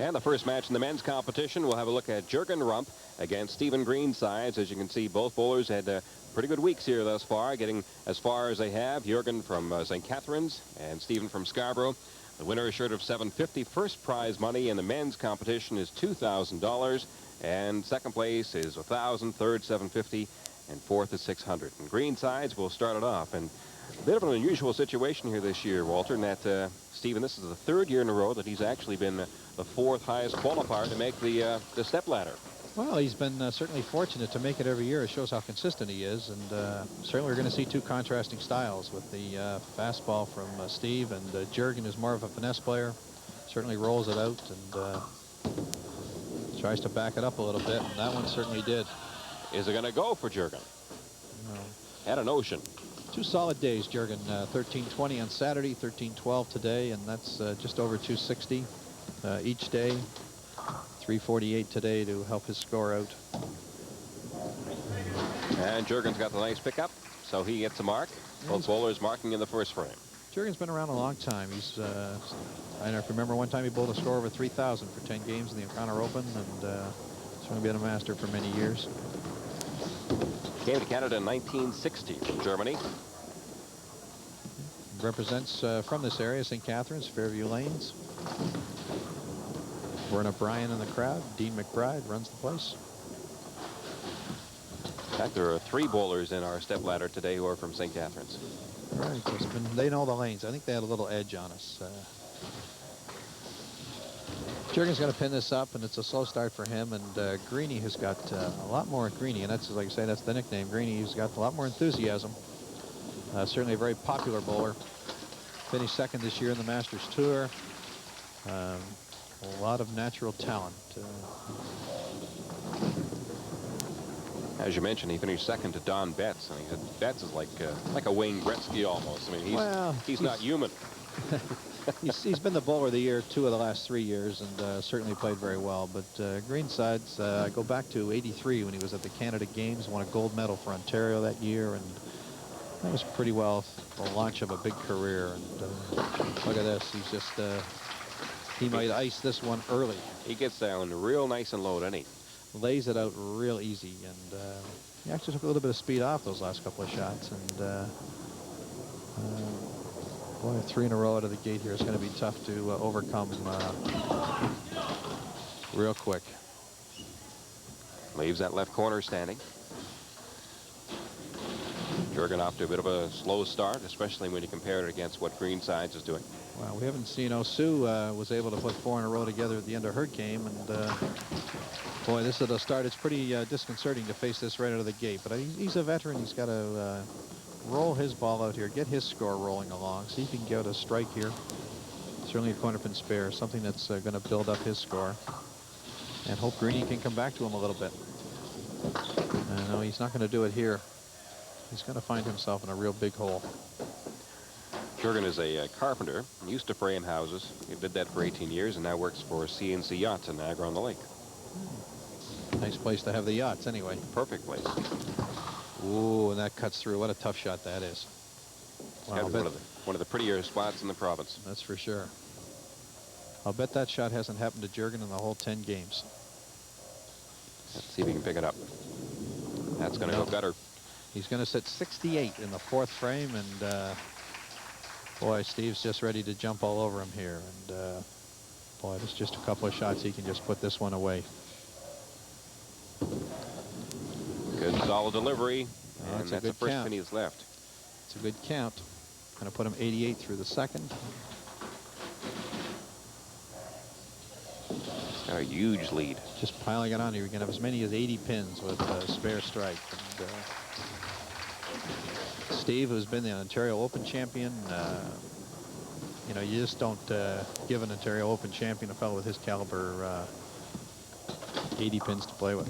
And the first match in the men's competition, we'll have a look at Juergen Rump against Stephen Greensides. As you can see, both bowlers had pretty good weeks here thus far, getting as far as they have. Juergen from St. Catharines and Stephen from Scarborough. The winner is short of $750. First prize money in the men's competition is $2,000. And second place is $1,000, third $750, and fourth is $600. And Greensides will start it off. And a bit of an unusual situation here this year, Walter, in that, Stephen, this is the third year in a row that he's actually been the fourth highest qualifier to make the stepladder. Well, he's been certainly fortunate to make it every year. It shows how consistent he is, and certainly we're going to see two contrasting styles with the fastball from Steve, and Juergen is more of a finesse player. Certainly rolls it out and tries to back it up a little bit, and that one certainly did. Is it going to go for Juergen? No. At an ocean. 2 solid days, Juergen. 13:20 on Saturday, 13:12 today, and that's just over 260 each day. 348 today to help his score out. And Juergen's got the nice pickup, so he gets a mark. Both bowlers marking in the first frame. Juergen's been around a long time. He's, I don't know if you remember one time he bowled a score over 3,000 for 10 games in the O'Connor Open, and he's going to be a master for many years. Came to Canada in 1960 from Germany. Represents from this area, St. Catharines, Fairview Lanes. Verna Bryan in the crowd. Dean McBride runs the place. In fact, there are 3 bowlers in our stepladder today who are from St. Catharines. Right, they know the lanes. I think they had a little edge on us. Juergen's going to pin this up, and it's a slow start for him. And Greeny has got a lot more. Greeny, and that's, like I say, that's the nickname. Greeny has got a lot more enthusiasm. Certainly a very popular bowler. Finished second this year in the Masters Tour. A lot of natural talent. As you mentioned, he finished second to Don Betts. I mean, Betts is like a Wayne Gretzky almost. I mean, he's not human. he's been the bowler of the year 2 of the last 3 years, and certainly played very well. But Greensides, I go back to '83 when he was at the Canada Games, won a gold medal for Ontario that year, and that was pretty well the launch of a big career. And look at this, he's just he might ice this one early. He gets down real nice and low, doesn't he? Lays it out real easy, and he actually took a little bit of speed off those last couple of shots. And boy, 3 in a row out of the gate here is going to be tough to overcome real quick. Leaves that left corner standing. Juergen off to a bit of a slow start, especially when you compare it against what Greensides is doing. Well, we haven't seen Sue was able to put 4 in a row together at the end of her game, and boy, this is a start. It's pretty disconcerting to face this right out of the gate, but he's a veteran. He's got to roll his ball out here, get his score rolling along, see if he can get a strike here. Certainly a corner pin spare, something that's going to build up his score, and hope Greeny can come back to him a little bit. No, he's not going to do it here. He's going to find himself in a real big hole. Juergen is a carpenter, used to frame houses. He did that for 18 years and now works for CNC Yachts in Niagara-on-the-Lake. Nice place to have the yachts anyway. Perfect place. Ooh, and that cuts through. What a tough shot that is. Wow, one of the prettier spots in the province. That's for sure. I'll bet that shot hasn't happened to Juergen in the whole 10 games. Let's see if he can pick it up. That's going to go gutter. He's going to sit 68 in the 4th frame, and boy, Steve's just ready to jump all over him here. And boy, there's just a couple of shots he can just put this one away. Good solid delivery, and that's the first penny that's left. It's a good count. Going to put him 88 through the 2nd. Got a huge lead. Just piling it on here. You're going to have as many as 80 pins with a spare strike. And, Steve, who's been the Ontario Open champion, you know, you just don't give an Ontario Open champion, a fellow with his caliber, 80 pins to play with.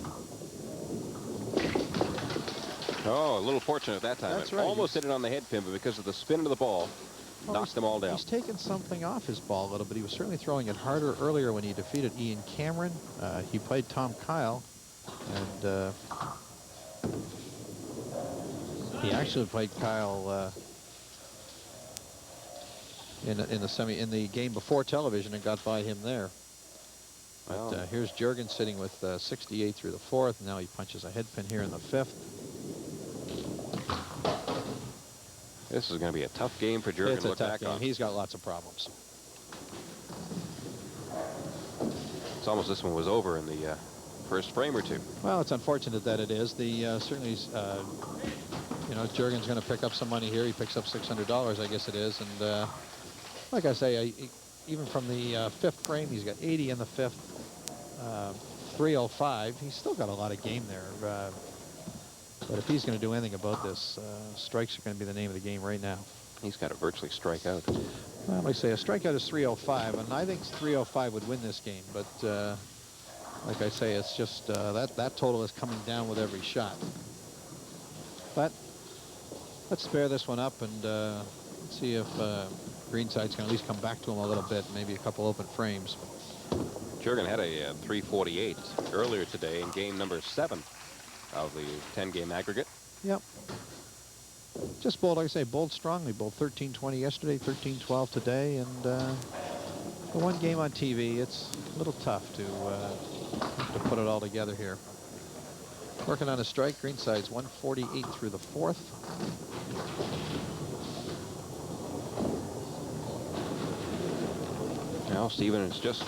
Oh, a little fortunate at that time. That's right. Almost hit it on the head pin, but because of the spin of the ball, knocked them all down. He's taken something off his ball a little bit. He was certainly throwing it harder earlier when he defeated Ian Cameron. He played Tom Kyle, and he actually played Kyle in the game before television and got by him there. But Well, here's Juergen sitting with 68 through the 4th. Now he punches a head pin here in the 5th. this is going to be a tough game for Juergen It's to a look tough back game. on. He's got lots of problems. It's almost this one was over in the first frame or two. Well, it's unfortunate that it is. The certainly, you know, Juergen's going to pick up some money here. He picks up $600, I guess it is. And like I say, even from the 5th frame, he's got 80 in the 5th, 305. He's still got a lot of game there. But if he's going to do anything about this, strikes are going to be the name of the game right now. He's got to virtually strike out. Well, like I say, a strikeout is 305, and I think 305 would win this game. But like I say, it's just that total is coming down with every shot. But let's spare this one up and let's see if Greensides can at least come back to him a little bit, maybe a couple open frames. Juergen had a 348 earlier today in game number 7 of the 10-game aggregate. Yep. Just bowled, like I say, bowled strongly. Bowled 13-20 yesterday, 13-12 today, and the one game on TV, it's a little tough to put it all together here. Working on a strike, Greensides 148 through the 4th. Now Steven is just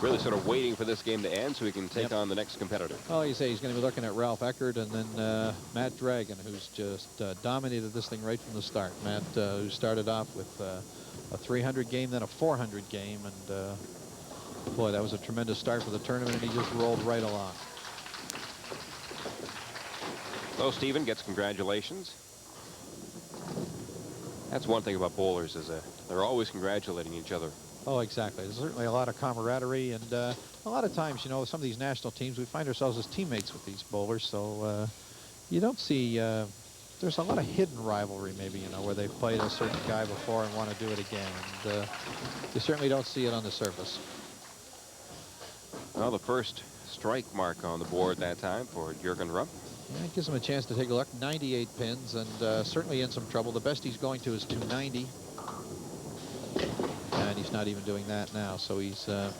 really sort of waiting for this game to end so he can take on the next competitor. Oh, you say he's going to be looking at Ralph Eckert and then Matt Dragon, who's just dominated this thing right from the start. Matt, who started off with a 300 game, then a 400 game, and boy, that was a tremendous start for the tournament, and he just rolled right along. So Steven gets congratulations. That's one thing about bowlers is they're always congratulating each other. Oh, exactly. There's certainly a lot of camaraderie, and a lot of times, you know, some of these national teams, we find ourselves as teammates with these bowlers, so you don't see, there's a lot of hidden rivalry, maybe, you know, where they've played a certain guy before and want to do it again, and you certainly don't see it on the surface. Well, the first strike mark on the board that time for Juergen Rump. Yeah, it gives him a chance to take a look. 98 pins, and certainly in some trouble. The best he's going to is 290. And he's not even doing that now, so he's got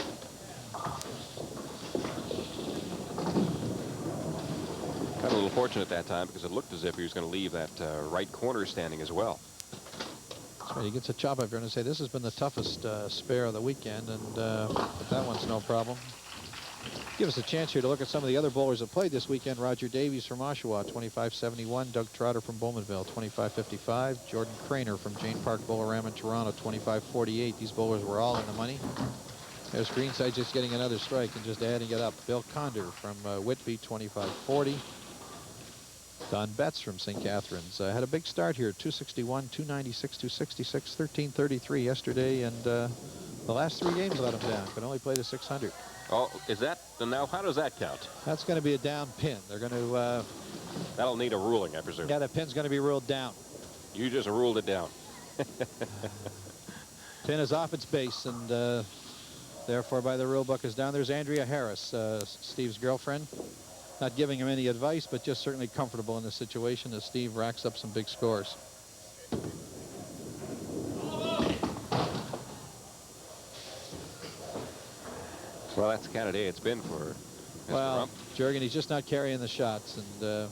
a little fortunate that time because it looked as if he was going to leave that right corner standing as well. That's right. He gets a chop. I'm going to say this has been the toughest spare of the weekend, and but that one's no problem. Give us a chance here to look at some of the other bowlers that played this weekend. Roger Davies from Oshawa, 25.71. Doug Trotter from Bowmanville, 25.55. Jordan Craner from Jane Park Bowl-O-Rama in Toronto, 25.48. These bowlers were all in the money. There's Greenside just getting another strike and just adding it up. Bill Condor from Whitby, 25.40. Don Betts from St. Catharines had a big start here, 261, 296, 266, 1333 yesterday, and the last 3 games let him down. Could only play to 600. Oh, is that, now how does that count? That's going to be a down pin. They're going to... That'll need a ruling, I presume. Yeah, that pin's going to be ruled down. You just ruled it down. Pin is off its base, and therefore by the rule book is down. There's Andrea Harris, Steve's girlfriend. Not giving him any advice, but just certainly comfortable in this situation as Steve racks up some big scores. Well, that's the kind of day it's been for Mr. Well, Rump. Juergen, he's just not carrying the shots, and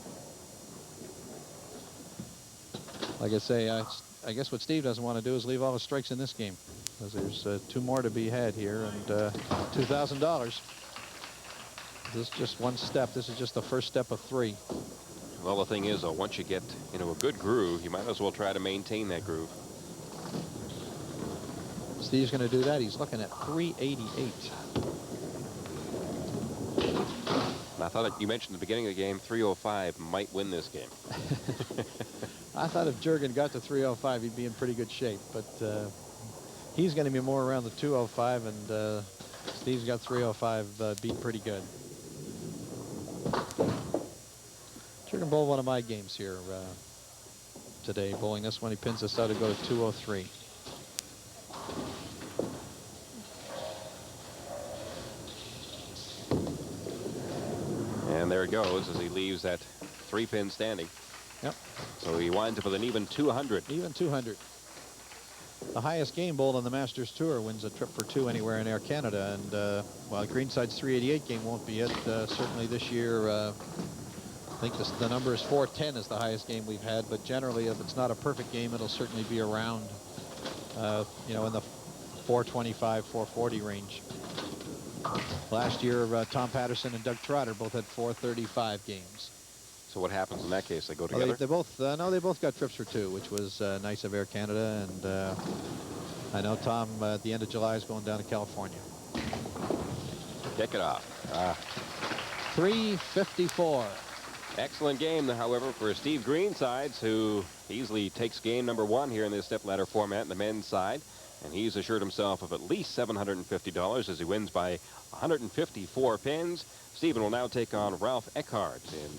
like I say, I guess what Steve doesn't want to do is leave all the strikes in this game, because there's 2 more to be had here, and $2,000. This is just one step. This is just the first step of 3. Well, the thing is, once you get into a good groove, you might as well try to maintain that groove. Steve's going to do that. He's looking at 388. And I thought that you mentioned at the beginning of the game 305 might win this game. I thought if Juergen got to 305, he'd be in pretty good shape, but he's going to be more around the 205, and Steve's got 305 beat pretty good. Juergen bowled one of my games here today. Bowling this one, he pins us out to go to 203. And there it goes as he leaves that 3-pin standing. Yep. So he winds up with an even 200. Even 200. The highest game bowl on the Masters Tour wins a trip for 2 anywhere in Air Canada. And while Greenside's 388 game won't be it, certainly this year, I think the number is 410 is the highest game we've had. But generally, if it's not a perfect game, it'll certainly be around, you know, in the 425, 440 range. Last year, Tom Patterson and Doug Trotter both had 435 games. So what happens in that case? They go together? Well, they both, no, they both got trips for 2, which was nice of Air Canada. And I know Tom at the end of July is going down to California. Kick it off. 354. Excellent game, however, for Steve Greensides, who easily takes game number 1 here in this stepladder format in the men's side. And he's assured himself of at least $750 as he wins by 154 pins. Stephen will now take on Ralph Eckhart in